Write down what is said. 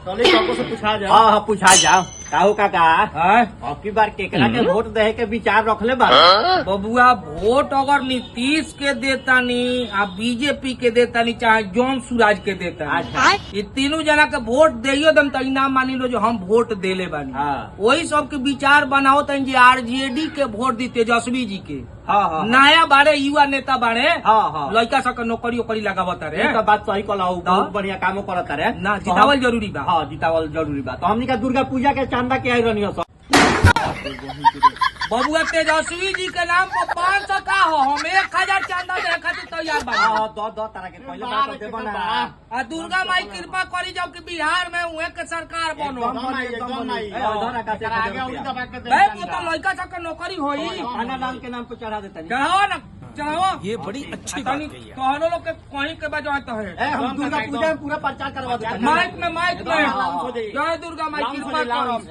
चलिए सबको से पूछा जाओ। हाँ हाँ पूछा जाओ। काहू काका हाँ? अब की बार केकरा के वोट दे के विचार रखले बा? बबुआ वोट अगर नीतीश के देतानी आ बीजेपी के देतानी चाहे जॉन सूरज के देतानी, अच्छा। ये तीनों जना के वोट दियो दम तो इनाम मानी लो जो हम वोट देले बानी। हाँ। वही सब के विचार बनाओ तन जे आरजेडी के वोट दी तेजस्वी जी के। हाँ हाँ नया बारे युवा नेता बारे हाँ हाँ लड़का सब के नौकरी ओकरी लगावत रे। ये तो बात सही कहला, बहुत बढ़िया काम करता रे। ना जितावल जरूरी बा। हाँ जितावल जरूरी बा। तो हमनी का दुर्गा पूजा के चांदा के आई रहनी सब। बबुआ तेजस्वी जी के नाम पर 500 का हो, हम 1000 चांदा दे खातिर तैयार बा। हाँ दो तारा के पहले बात तो देबो ना। आ दुर्गा माई कृपा करी जाओ कि बिहार में उहे के सरकार बनो। आगे उड़ी दबा के दे भाई वो तो लड़का सब के नौकरी होई। खाना दान के नाम पे चढ़ा देता नहीं। चढ़ाओ ना चढ़ाओ। ये बड़ी अच्छी बात कही है। तोहरो लोग के कहीं के बजाय तो है हम दुर्गा पूजा में पूरा प्रचार करवा देते हैं। माइक में जय दुर्गा माई कृपा करो।